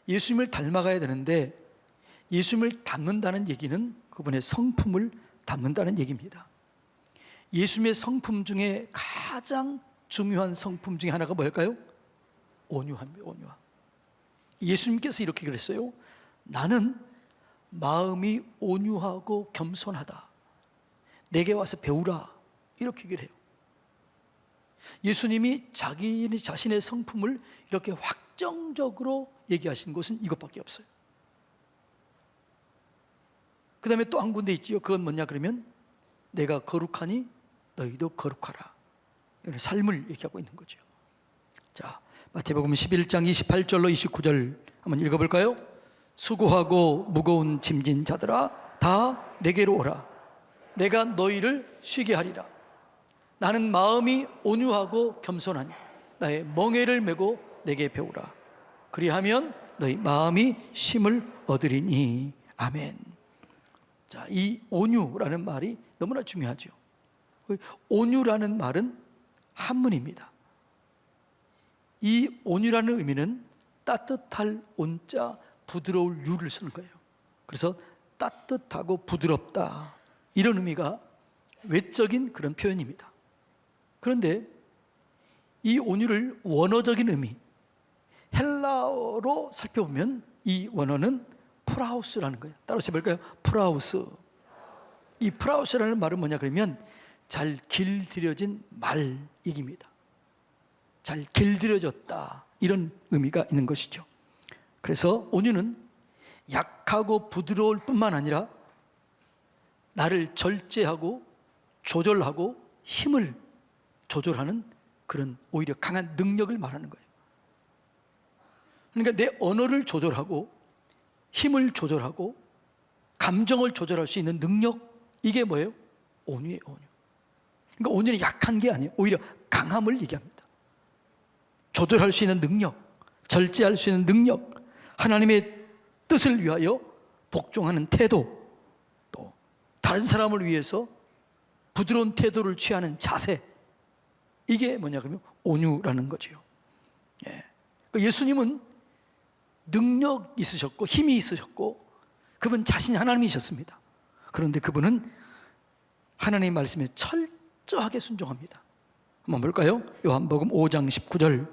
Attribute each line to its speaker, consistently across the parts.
Speaker 1: 예수님을 닮아가야 되는데 예수님을 닮는다는 얘기는 그분의 성품을 닮는다는 얘기입니다. 예수님의 성품 중에 가장 중요한 성품 중에 하나가 뭘까요? 온유함입니다. 온유함. 예수님께서 이렇게 그랬어요. 나는 마음이 온유하고 겸손하다. 내게 와서 배우라. 이렇게 얘기를 해요. 예수님이 자기 자신의 성품을 이렇게 확정적으로 얘기하신 것은 이것밖에 없어요. 그 다음에 또 한 군데 있지요. 그건 뭐냐 그러면 내가 거룩하니 너희도 거룩하라. 이런 삶을 얘기하고 있는 거죠. 자, 마태복음 11장 28절로 29절 한번 읽어볼까요? 수고하고 무거운 짐진 자들아 다 내게로 오라. 내가 너희를 쉬게 하리라. 나는 마음이 온유하고 겸손하니 나의 멍에를 메고 내게 배우라. 그리하면 너희 마음이 쉼을 얻으리니. 아멘. 자, 이 온유라는 말이 너무나 중요하죠. 온유라는 말은 한문입니다. 이 온유라는 의미는 따뜻할 온자 부드러울 유를 쓰는 거예요. 그래서 따뜻하고 부드럽다 이런 의미가 외적인 그런 표현입니다. 그런데 이 온유를 원어적인 의미 헬라어로 살펴보면 이 원어는 프라우스라는 거예요. 따라서 볼까요? 프라우스. 이 프라우스라는 말은 뭐냐 그러면 잘 길들여진 말 얘기입니다. 잘 길들여졌다 이런 의미가 있는 것이죠. 그래서 온유는 약하고 부드러울 뿐만 아니라 나를 절제하고 조절하고 힘을 조절하는 그런 오히려 강한 능력을 말하는 거예요. 그러니까 내 언어를 조절하고 힘을 조절하고 감정을 조절할 수 있는 능력, 이게 뭐예요? 온유예요. 온유. 그러니까 온유는 약한 게 아니에요. 오히려 강함을 얘기합니다. 조절할 수 있는 능력, 절제할 수 있는 능력, 하나님의 뜻을 위하여 복종하는 태도, 또 다른 사람을 위해서 부드러운 태도를 취하는 자세, 이게 뭐냐 그러면 온유라는 거죠. 예. 예수님은 능력 있으셨고 힘이 있으셨고 그분 자신이 하나님이셨습니다. 그런데 그분은 하나님의 말씀에 철저하게 순종합니다. 한번 볼까요? 요한복음 5장 19절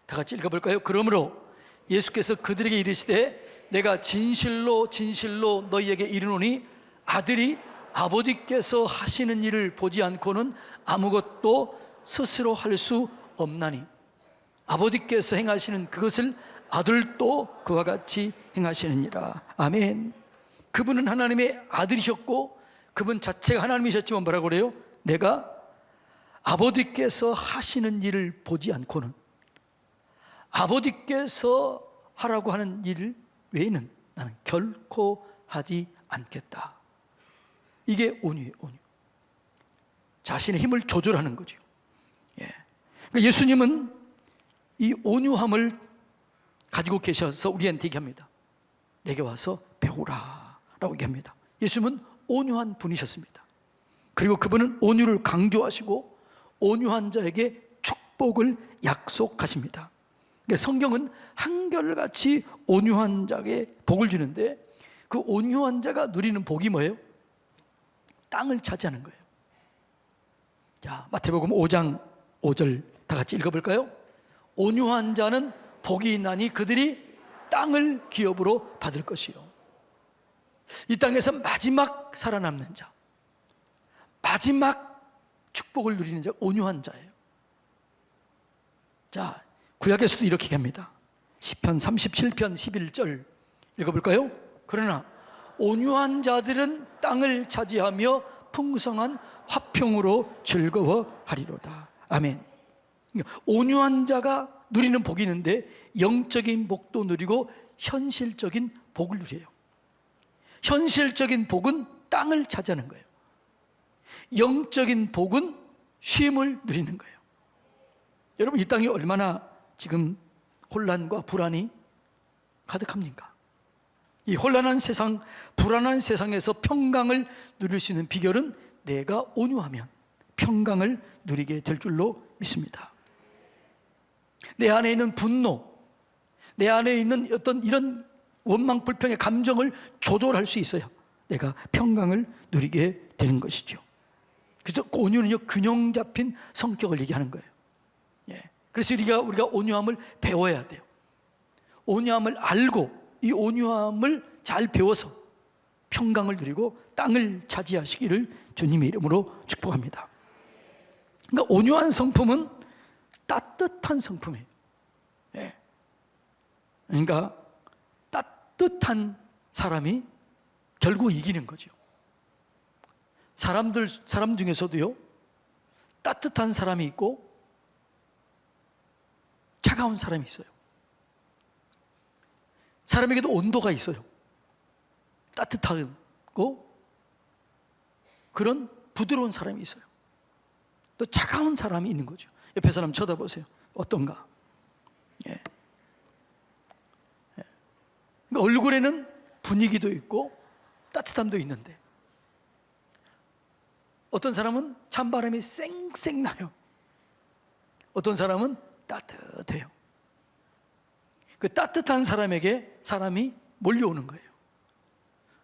Speaker 1: 다 같이 읽어볼까요? 그러므로 예수께서 그들에게 이르시되 내가 진실로 진실로 너희에게 이르노니 아들이 아버지께서 하시는 일을 보지 않고는 아무것도 스스로 할 수 없나니 아버지께서 행하시는 그것을 아들도 그와 같이 행하시느니라. 아멘. 그분은 하나님의 아들이셨고 그분 자체가 하나님이셨지만 뭐라고 그래요? 내가 아버지께서 하시는 일을 보지 않고는 아버지께서 하라고 하는 일 외에는 나는 결코 하지 않겠다. 이게 온유예요. 온유. 자신의 힘을 조절하는 거죠. 예. 그러니까 예수님은 이 온유함을 가지고 계셔서 우리한테 얘기합니다. 내게 와서 배우라 라고 얘기합니다. 예수님은 온유한 분이셨습니다. 그리고 그분은 온유를 강조하시고 온유한 자에게 축복을 약속하십니다. 그러니까 성경은 한결같이 온유한 자에게 복을 주는데 그 온유한 자가 누리는 복이 뭐예요? 땅을 차지하는 거예요. 자, 마태복음 5장 5절 다 같이 읽어볼까요? 온유한 자는 복이 있나니 그들이 땅을 기업으로 받을 것이요. 이 땅에서 마지막 살아남는 자, 마지막 축복을 누리는 자, 온유한 자예요. 자, 구약에서도 이렇게 얘기합니다. 시편 37편 11절 읽어볼까요? 그러나 온유한 자들은 땅을 차지하며 풍성한 화평으로 즐거워하리로다. 아멘. 온유한 자가 누리는 복이 있는데 영적인 복도 누리고 현실적인 복을 누려요. 현실적인 복은 땅을 차지하는 거예요. 영적인 복은 쉼을 누리는 거예요. 여러분, 이 땅이 얼마나 지금 혼란과 불안이 가득합니까? 이 혼란한 세상, 불안한 세상에서 평강을 누릴 수 있는 비결은 내가 온유하면 평강을 누리게 될 줄로 믿습니다. 내 안에 있는 분노, 내 안에 있는 어떤 이런 원망 불평의 감정을 조절할 수 있어야 내가 평강을 누리게 되는 것이죠. 그래서 온유는요, 균형 잡힌 성격을 얘기하는 거예요. 예. 그래서 우리가 온유함을 배워야 돼요. 온유함을 알고 이 온유함을 잘 배워서 평강을 누리고 땅을 차지하시기를 주님의 이름으로 축복합니다. 그러니까 온유한 성품은 따뜻한 성품이에요. 예. 그러니까 따뜻한 사람이 결국 이기는 거죠. 사람 중에서도요, 따뜻한 사람이 있고 차가운 사람이 있어요. 사람에게도 온도가 있어요. 따뜻하고 그런 부드러운 사람이 있어요. 또 차가운 사람이 있는 거죠. 옆에 사람 쳐다보세요. 어떤가? 예. 그러니까 얼굴에는 분위기도 있고 따뜻함도 있는데 어떤 사람은 찬바람이 쌩쌩 나요. 어떤 사람은 따뜻해요. 그 따뜻한 사람에게 사람이 몰려오는 거예요.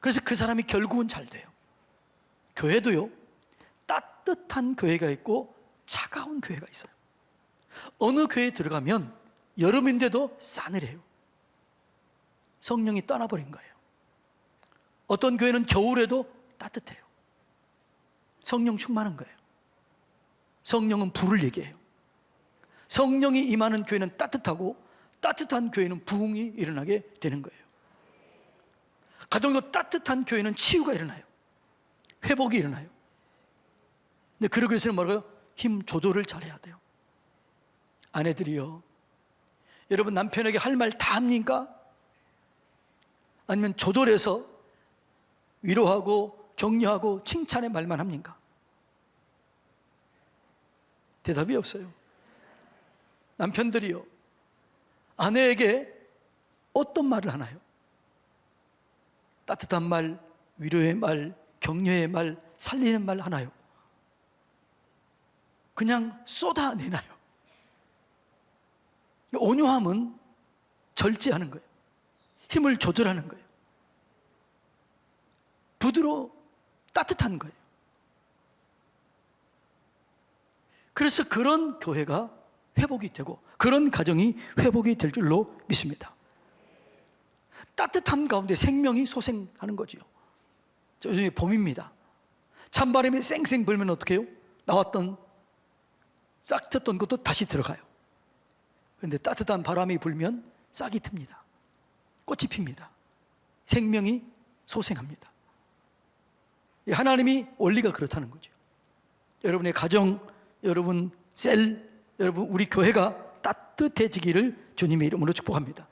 Speaker 1: 그래서 그 사람이 결국은 잘 돼요. 교회도요, 따뜻한 교회가 있고 차가운 교회가 있어요. 어느 교회에 들어가면 여름인데도 싸늘해요. 성령이 떠나버린 거예요. 어떤 교회는 겨울에도 따뜻해요. 성령 충만한 거예요. 성령은 불을 얘기해요. 성령이 임하는 교회는 따뜻하고 따뜻한 교회는 부흥이 일어나게 되는 거예요. 가정도 따뜻한 교회는 치유가 일어나요. 회복이 일어나요. 근데 그러기 위해서는 뭐라고요? 힘 조절을 잘해야 돼요. 아내들이요, 여러분 남편에게 할 말 다 합니까? 아니면 조절해서 위로하고 격려하고 칭찬의 말만 합니까? 대답이 없어요. 남편들이요, 아내에게 어떤 말을 하나요? 따뜻한 말, 위로의 말, 격려의 말, 살리는 말 하나요? 그냥 쏟아내나요? 온유함은 절제하는 거예요. 힘을 조절하는 거예요. 따뜻한 거예요. 그래서 그런 교회가 회복이 되고 그런 가정이 회복이 될 줄로 믿습니다. 따뜻함 가운데 생명이 소생하는 거지요. 요즘에 봄입니다. 찬바람이 쌩쌩 불면 어떻게 해요? 나왔던 싹 텄던 것도 다시 들어가요. 그런데 따뜻한 바람이 불면 싹이 틉니다. 꽃이 핍니다. 생명이 소생합니다. 하나님이 원리가 그렇다는 거죠. 여러분의 가정, 여러분 셀, 여러분 우리 교회가 따뜻해지기를 주님의 이름으로 축복합니다.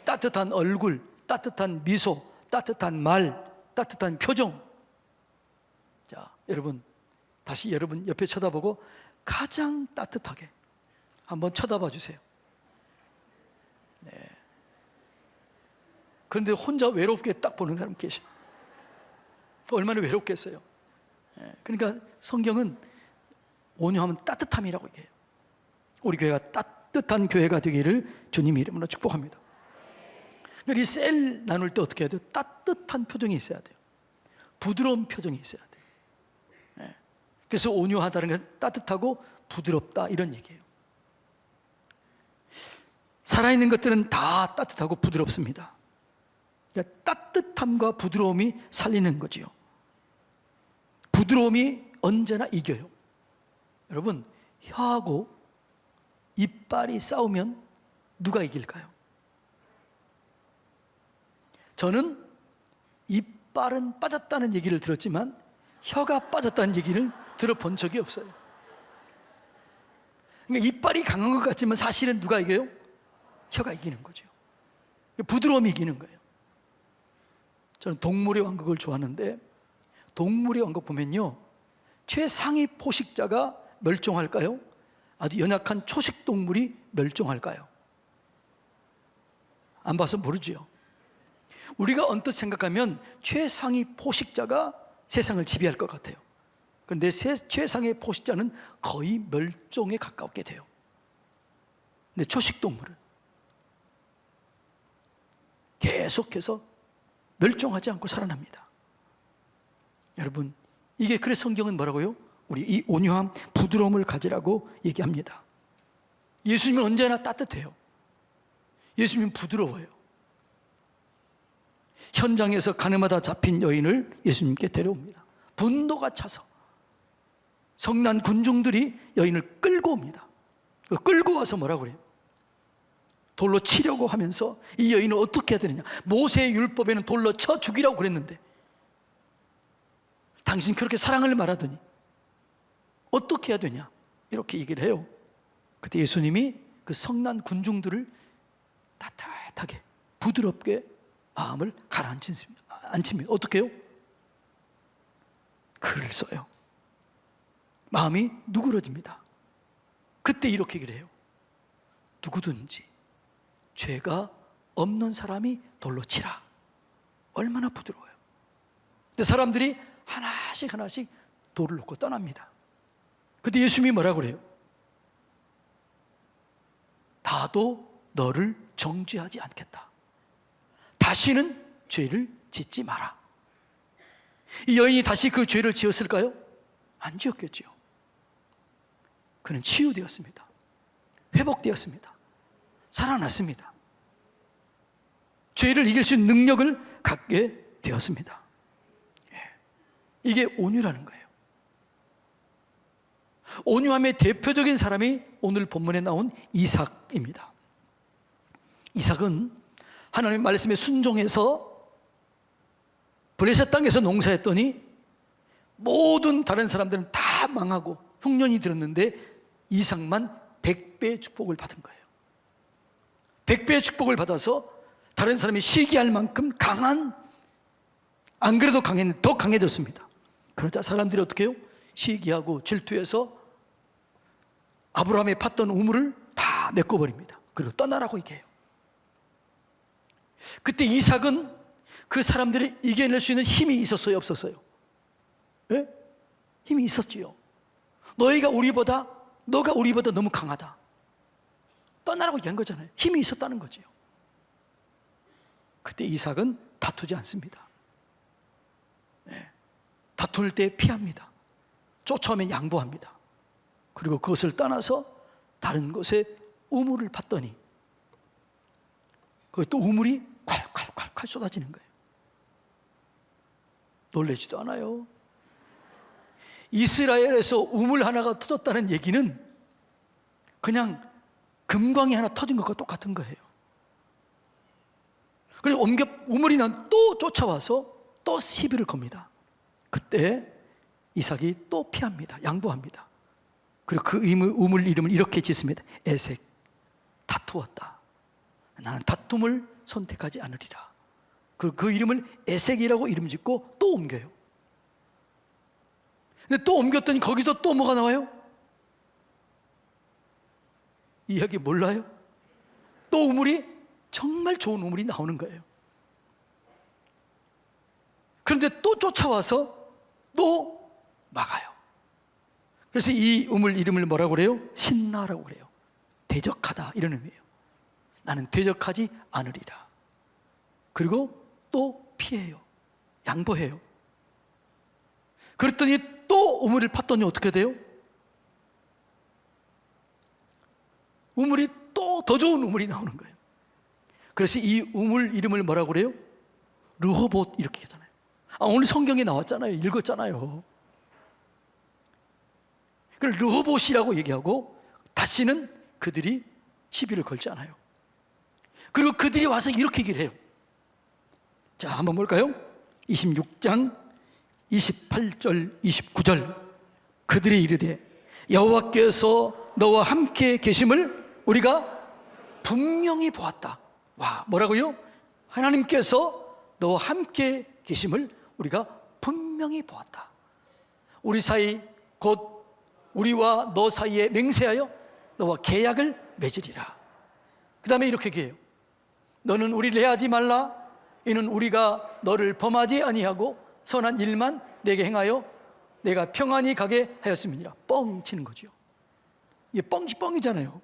Speaker 1: 따뜻한 얼굴, 따뜻한 미소, 따뜻한 말, 따뜻한 표정. 자, 여러분 다시 여러분 옆에 쳐다보고 가장 따뜻하게 한번 쳐다봐 주세요. 네. 그런데 혼자 외롭게 딱 보는 사람 계셔. 얼마나 외롭겠어요. 네. 그러니까 성경은 온유하면 따뜻함이라고 얘기해요. 우리 교회가 따뜻한 교회가 되기를 주님의 이름으로 축복합니다. 이 셀 나눌 때 어떻게 해야 돼요? 따뜻한 표정이 있어야 돼요. 부드러운 표정이 있어야 돼요. 네. 그래서 온유하다는 것은 따뜻하고 부드럽다 이런 얘기예요. 살아있는 것들은 다 따뜻하고 부드럽습니다. 그러니까 따뜻함과 부드러움이 살리는 거지요. 부드러움이 언제나 이겨요. 여러분, 혀하고 이빨이 싸우면 누가 이길까요? 저는 이빨은 빠졌다는 얘기를 들었지만 혀가 빠졌다는 얘기를 들어본 적이 없어요. 그러니까 이빨이 강한 것 같지만 사실은 누가 이겨요? 혀가 이기는 거죠. 부드러움이 이기는 거예요. 저는 동물의 왕국을 좋아하는데 동물의 왕국 보면요, 최상위 포식자가 멸종할까요? 아주 연약한 초식 동물이 멸종할까요? 안 봐서 모르죠. 우리가 언뜻 생각하면 최상위 포식자가 세상을 지배할 것 같아요. 그런데 최상의 포식자는 거의 멸종에 가깝게 돼요. 근데 초식 동물은 계속해서 멸종하지 않고 살아납니다. 여러분, 이게 그래서 성경은 뭐라고요? 우리 이 온유함, 부드러움을 가지라고 얘기합니다. 예수님은 언제나 따뜻해요. 예수님은 부드러워요. 현장에서 가늠하다 잡힌 여인을 예수님께 데려옵니다. 분노가 차서 성난 군중들이 여인을 끌고 옵니다. 끌고 와서 뭐라고 그래요? 돌로 치려고 하면서 이 여인을 어떻게 해야 되느냐? 모세의 율법에는 돌로 쳐 죽이라고 그랬는데 당신 그렇게 사랑을 말하더니 어떻게 해야 되냐? 이렇게 얘기를 해요. 그때 예수님이 그 성난 군중들을 따뜻하게 부드럽게 마음을 가라앉힙니다. 어떻게 해요? 글을 써요. 마음이 누그러집니다. 그때 이렇게 얘기를 해요. 누구든지 죄가 없는 사람이 돌로 치라. 얼마나 부드러워요. 근데 사람들이 하나씩 하나씩 돌을 놓고 떠납니다. 그때 예수님이 뭐라고 그래요? 나도 너를 정죄하지 않겠다. 다시는 죄를 짓지 마라. 이 여인이 다시 그 죄를 지었을까요? 안 지었겠죠. 그는 치유되었습니다. 회복되었습니다. 살아났습니다. 죄를 이길 수 있는 능력을 갖게 되었습니다. 이게 온유라는 거예요. 온유함의 대표적인 사람이 오늘 본문에 나온 이삭입니다. 이삭은 하나님 말씀에 순종해서 블레셋 땅에서 농사했더니 모든 다른 사람들은 다 망하고 흉년이 들었는데 이삭만 100배의 축복을 받은 거예요. 100배의 축복을 받아서 다른 사람이 시기할 만큼 강한, 안 그래도 강했는데 더 강해졌습니다. 그러자 사람들이 어떻게 해요? 시기하고 질투해서 아브라함이 팠던 우물을 다 메꿔버립니다. 그리고 떠나라고 얘기해요. 그때 이삭은 그 사람들을 이겨낼 수 있는 힘이 있었어요, 없었어요? 예? 힘이 있었지요. 너가 우리보다 너무 강하다. 떠나라고 얘기한 거잖아요. 힘이 있었다는 거지요. 그때 이삭은 다투지 않습니다. 예. 다툴 때 피합니다. 쫓아오면 양보합니다. 그리고 그것을 떠나서 다른 곳에 우물을 팠더니 거기 또 우물이 콸콸콸콸 쏟아지는 거예요. 놀라지도 않아요. 이스라엘에서 우물 하나가 터졌다는 얘기는 그냥 금광이 하나 터진 것과 똑같은 거예요. 그래서 우물이 난 또 쫓아와서 또 시비를 겁니다. 그때 이삭이 또 피합니다. 양보합니다. 그리고 그 우물 이름을 이렇게 짓습니다. 에색, 다투었다. 나는 다툼을 선택하지 않으리라. 그리고 그 이름을 에색이라고 이름 짓고 또 옮겨요. 근데 또 옮겼더니 거기서 또 뭐가 나와요? 이야기 몰라요? 또 우물이 정말 좋은 우물이 나오는 거예요. 그런데 또 쫓아와서 또 막아요. 그래서 이 우물 이름을 뭐라고 그래요? 신나라고 그래요. 대적하다 이런 의미예요. 나는 대적하지 않으리라. 그리고 또 피해요. 양보해요. 그랬더니 또 우물을 팠더니 어떻게 돼요? 우물이 또 더 좋은 우물이 나오는 거예요. 그래서 이 우물 이름을 뭐라고 그래요? 르호봇 이렇게 하잖아요. 오늘 성경에 나왔잖아요. 읽었잖아요. 그걸 르호봇이라고 얘기하고 다시는 그들이 시비를 걸지 않아요. 그리고 그들이 와서 이렇게 얘기를 해요. 자, 한번 볼까요? 26장 28절 29절 그들이 이르되 여호와께서 너와 함께 계심을 우리가 분명히 보았다. 와, 뭐라고요? 하나님께서 너와 함께 계심을 우리가 분명히 보았다. 우리 사이 곧 우리와 너 사이에 맹세하여 너와 계약을 맺으리라. 그 다음에 이렇게 얘기해요. 너는 우리를 해하지 말라. 이는 우리가 너를 범하지 아니하고 선한 일만 내게 행하여 내가 평안히 가게 하였음이니라. 뻥 치는 거죠. 이게 뻥이잖아요.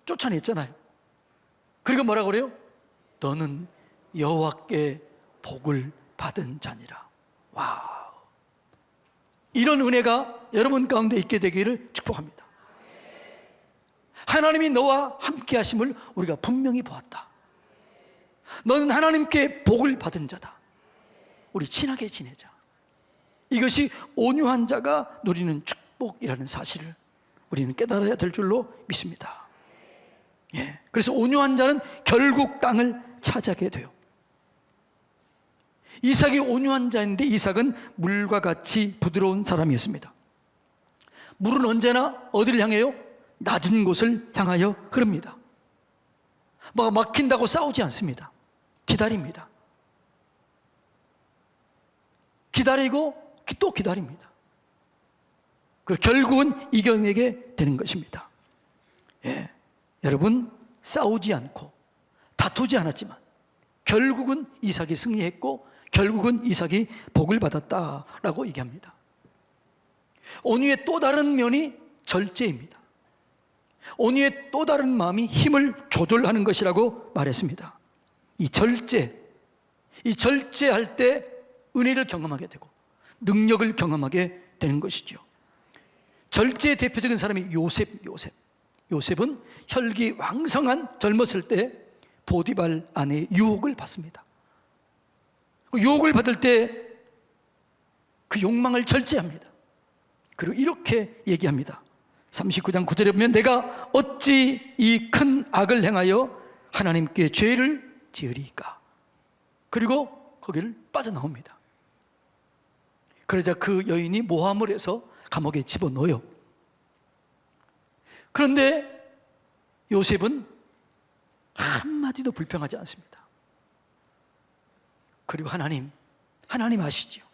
Speaker 1: 쫓아냈잖아요. 그리고 뭐라고 그래요? 너는 여호와께 복을 받은 자니라. 와, 이런 은혜가 여러분 가운데 있게 되기를 축복합니다. 하나님이 너와 함께 하심을 우리가 분명히 보았다. 너는 하나님께 복을 받은 자다. 우리 친하게 지내자. 이것이 온유한 자가 누리는 축복이라는 사실을 우리는 깨달아야 될 줄로 믿습니다. 그래서 온유한 자는 결국 땅을 차지하게 돼요. 이삭이 온유한 자인데 이삭은 물과 같이 부드러운 사람이었습니다. 물은 언제나 어디를 향해요? 낮은 곳을 향하여 흐릅니다. 막힌다고 싸우지 않습니다. 기다립니다. 기다리고 또 기다립니다. 그리고 결국은 이겨내게 되는 것입니다. 여러분, 싸우지 않고 다투지 않았지만 결국은 이삭이 승리했고 결국은 이삭이 복을 받았다라고 얘기합니다. 온유의 또 다른 면이 절제입니다. 온유의 또 다른 마음이 힘을 조절하는 것이라고 말했습니다. 이 절제할 때 은혜를 경험하게 되고 능력을 경험하게 되는 것이죠. 절제의 대표적인 사람이 요셉은 혈기 왕성한 젊었을 때 보디발 아내의 유혹을 받습니다. 유혹을 받을 때 그 욕망을 절제합니다. 그리고 이렇게 얘기합니다. 39장 9절에 보면 내가 어찌 이 큰 악을 행하여 하나님께 죄를 지으리까. 그리고 거기를 빠져나옵니다. 그러자 그 여인이 모함을 해서 감옥에 집어넣어요. 그런데 요셉은 한마디도 불평하지 않습니다. 그리고 하나님 아시죠?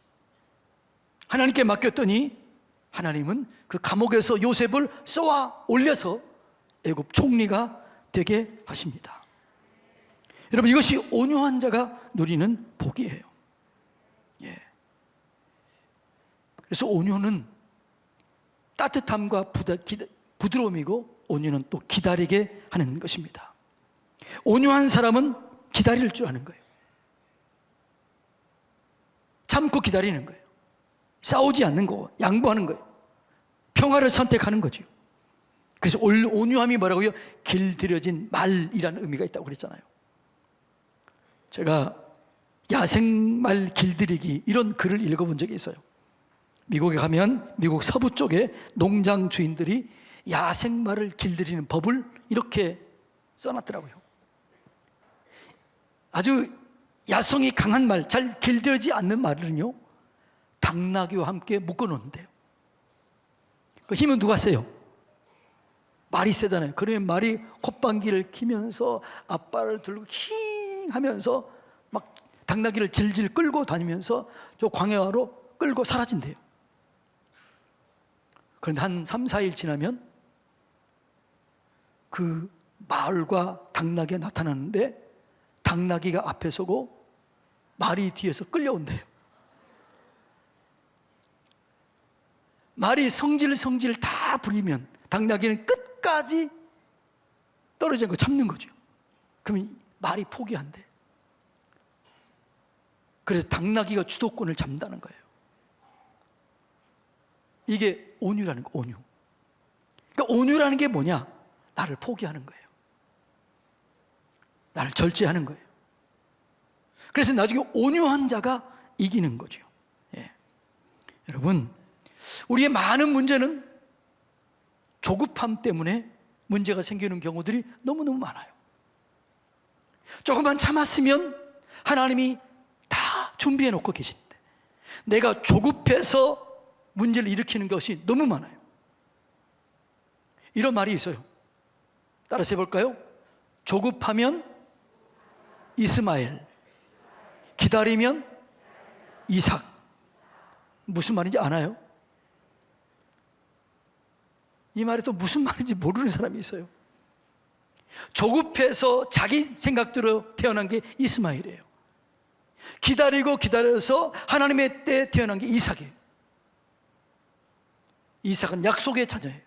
Speaker 1: 하나님께 맡겼더니 하나님은 그 감옥에서 요셉을 쏘아 올려서 애굽 총리가 되게 하십니다. 여러분, 이것이 온유한 자가 누리는 복이에요. 그래서 온유는 따뜻함과 부드러움이고 온유는 또 기다리게 하는 것입니다. 온유한 사람은 기다릴 줄 아는 거예요. 참고 기다리는 거예요. 싸우지 않는 거, 양보하는 거예요. 평화를 선택하는 거죠. 그래서 온유함이 뭐라고요? 길들여진 말이라는 의미가 있다고 그랬잖아요. 제가 야생말 길들이기 이런 글을 읽어본 적이 있어요. 미국에 가면 미국 서부 쪽에 농장 주인들이 야생말을 길들이는 법을 이렇게 써놨더라고요. 아주 야성이 강한 말, 잘 길들여지지 않는 말은요, 당나귀와 함께 묶어놓는데요. 그 힘은 누가 세요? 말이 세잖아요. 그러면 말이 콧방귀를 키면서 앞발을 들고 힝 하면서 막 당나귀를 질질 끌고 다니면서 저 광야로 끌고 사라진대요. 그런데 한 3, 4일 지나면 그 말과 당나귀가 나타나는데 당나귀가 앞에 서고 말이 뒤에서 끌려온대요. 말이 성질 다 부리면 당나귀는 끝까지 떨어진 거 참는 거죠. 그러면 말이 포기한대. 그래서 당나귀가 주도권을 잡는다는 거예요. 이게 온유라는 거, 온유. 그러니까 온유라는 게 뭐냐? 나를 포기하는 거예요. 나를 절제하는 거예요. 그래서 나중에 온유한 자가 이기는 거죠. 여러분, 우리의 많은 문제는 조급함 때문에 문제가 생기는 경우들이 너무너무 많아요. 조금만 참았으면 하나님이 다 준비해 놓고 계신데 내가 조급해서 문제를 일으키는 것이 너무 많아요. 이런 말이 있어요. 따라서 해볼까요? 조급하면 이스마엘, 기다리면 이삭. 무슨 말인지 아나요? 이 말이 또 무슨 말인지 모르는 사람이 있어요. 조급해서 자기 생각대로 태어난 게 이스마엘이에요. 기다려서 하나님의 때에 태어난 게 이삭이에요. 이삭은 약속의 자녀예요.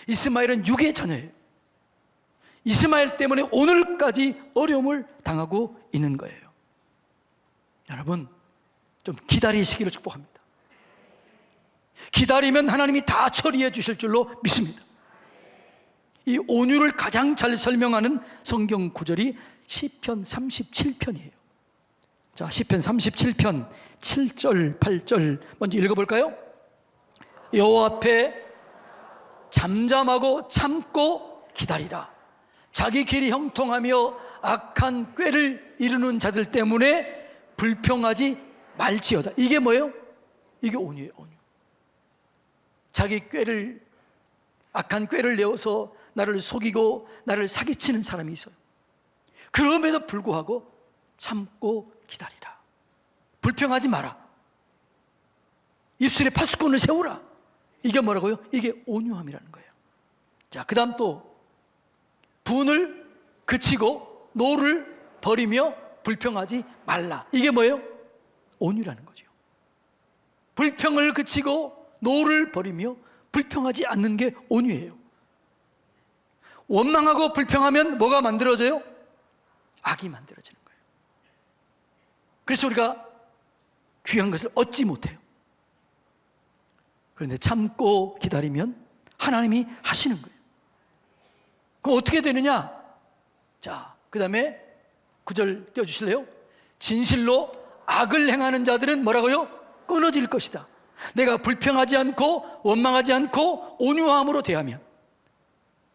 Speaker 1: 이스마엘은 육의 자녀예요. 이스마엘 때문에 오늘까지 어려움을 당하고 있는 거예요. 여러분, 좀 기다리시기를 축복합니다. 기다리면 하나님이 다 처리해 주실 줄로 믿습니다. 이 온유를 가장 잘 설명하는 성경 구절이 시편 37편이에요. 자, 시편 37편 7절, 8절 먼저 읽어볼까요? 여호와 앞에 잠잠하고 참고 기다리라. 자기 길이 형통하며 악한 꾀를 이루는 자들 때문에 불평하지 말지어다. 이게 뭐예요? 이게 온유예요. 온유. 자기 꾀를, 악한 꾀를 내어서 나를 속이고 나를 사기치는 사람이 있어요. 그럼에도 불구하고 참고 기다리라. 불평하지 마라. 입술에 파수꾼을 세우라. 이게 뭐라고요? 이게 온유함이라는 거예요. 자, 그 다음 또 분을 그치고 노를 버리며 불평하지 말라. 이게 뭐예요? 온유라는 거죠. 불평을 그치고 노를 버리며 불평하지 않는 게 온유예요. 원망하고 불평하면 뭐가 만들어져요? 악이 만들어지는 거예요. 그래서 우리가 귀한 것을 얻지 못해요. 그런데 참고 기다리면 하나님이 하시는 거예요. 그럼 어떻게 되느냐? 자, 그 다음에 9절 띄워주실래요? 진실로 악을 행하는 자들은 뭐라고요? 끊어질 것이다. 내가 불평하지 않고 원망하지 않고 온유함으로 대하면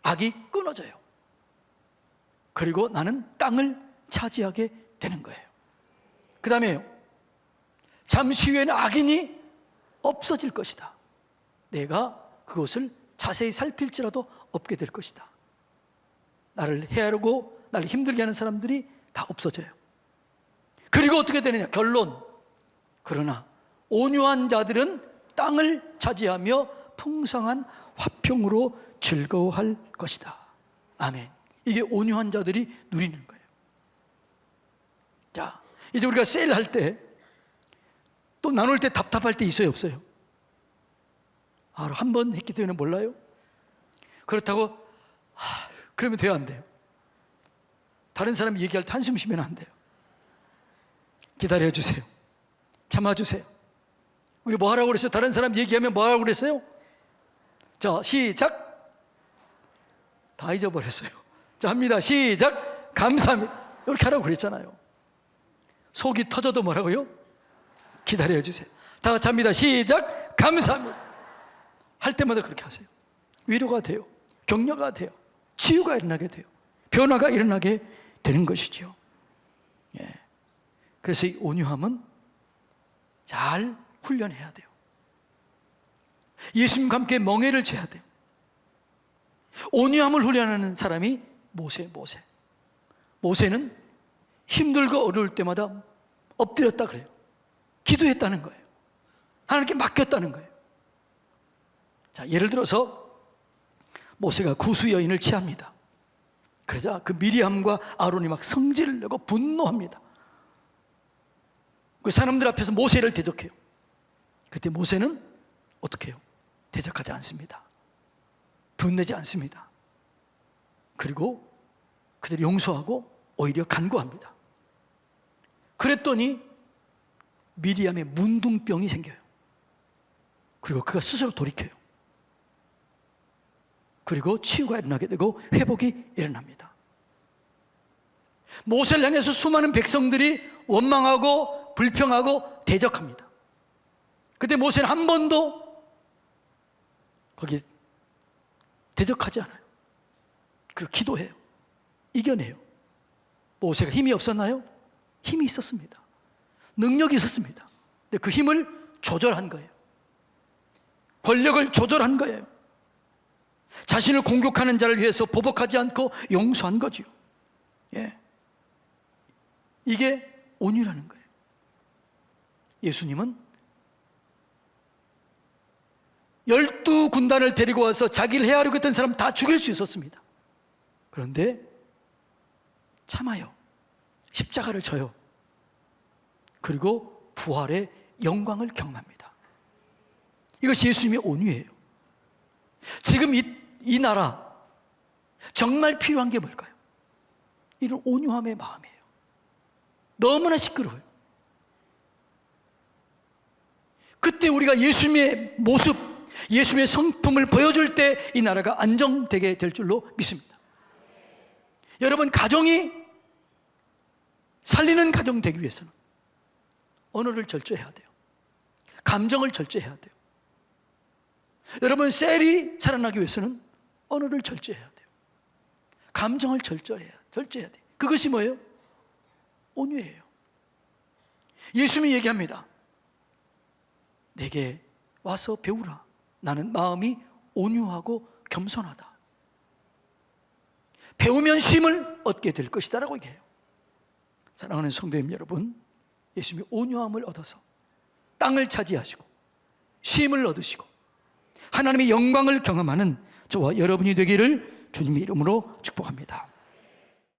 Speaker 1: 악이 끊어져요. 그리고 나는 땅을 차지하게 되는 거예요. 그 다음에요, 잠시 후에는 악인이 없어질 것이다. 내가 그것을 자세히 살필지라도 없게 될 것이다. 나를 해하려고 나를 힘들게 하는 사람들이 다 없어져요. 그리고 어떻게 되느냐? 결론, 그러나 온유한 자들은 땅을 차지하며 풍성한 화평으로 즐거워할 것이다. 아멘. 이게 온유한 자들이 누리는 거예요. 자, 이제 우리가 세일할 때 또 나눌 때 답답할 때 있어요, 없어요? 한 번 했기 때문에 몰라요? 그렇다고 그러면 돼요, 안 돼요? 다른 사람이 얘기할 때 한숨 쉬면 안 돼요. 기다려주세요. 참아주세요. 우리 뭐 하라고 그랬어요? 다른 사람 얘기하면 뭐 하라고 그랬어요? 자, 시작. 다 잊어버렸어요. 자, 합니다. 시작. 감사합니다. 이렇게 하라고 그랬잖아요. 속이 터져도 뭐라고요? 기다려주세요. 다 같이 합니다. 시작. 감사합니다. 할 때마다 그렇게 하세요. 위로가 돼요. 격려가 돼요. 치유가 일어나게 돼요. 변화가 일어나게 되는 것이죠. 예. 그래서 이 온유함은 잘 훈련해야 돼요. 예수님과 함께 멍에를 재야 돼요. 온유함을 훈련하는 사람이 모세는 힘들고 어려울 때마다 엎드렸다 그래요. 기도했다는 거예요. 하나님께 맡겼다는 거예요. 자, 예를 들어서 모세가 구수 여인을 취합니다. 그러자 그 미리암과 아론이 막 성질을 내고 분노합니다. 그 사람들 앞에서 모세를 대적해요. 그때 모세는 어떻게 해요? 대적하지 않습니다. 분내지 않습니다. 그리고 그들을 용서하고 오히려 간구합니다. 그랬더니 미리암의 문둥병이 생겨요. 그리고 그가 스스로 돌이켜요. 그리고 치유가 일어나게 되고 회복이 일어납니다. 모세를 향해서 수많은 백성들이 원망하고 불평하고 대적합니다. 그때 모세는 한 번도 거기 대적하지 않아요. 그리고 기도해요. 이겨내요. 모세가 힘이 없었나요? 힘이 있었습니다. 능력이 있었습니다. 근데 그 힘을 조절한 거예요. 권력을 조절한 거예요. 자신을 공격하는 자를 위해서 보복하지 않고 용서한 거죠. 예. 이게 온유라는 거예요. 예수님은 12군단을 데리고 와서 자기를 해하려고 했던 사람 다 죽일 수 있었습니다. 그런데 참아요. 십자가를 져요. 그리고 부활의 영광을 경험합니다. 이것이 예수님의 온유예요. 지금 이 나라, 정말 필요한 게 뭘까요? 이런 온유함의 마음이에요. 너무나 시끄러워요. 그때 우리가 예수님의 모습, 예수님의 성품을 보여줄 때 이 나라가 안정되게 될 줄로 믿습니다. 여러분, 가정이 살리는 가정 되기 위해서는 언어를 절제해야 돼요. 감정을 절제해야 돼요. 여러분, 셀이 살아나기 위해서는 언어를 절제해야 돼요. 감정을 절제해야 돼요. 그것이 뭐예요? 온유예요. 예수님이 얘기합니다. 내게 와서 배우라. 나는 마음이 온유하고 겸손하다. 배우면 쉼을 얻게 될 것이다 라고 얘기해요. 사랑하는 성도님 여러분, 예수님이 온유함을 얻어서 땅을 차지하시고 쉼을 얻으시고 하나님의 영광을 경험하는 저와 여러분이 되기를 주님의 이름으로 축복합니다.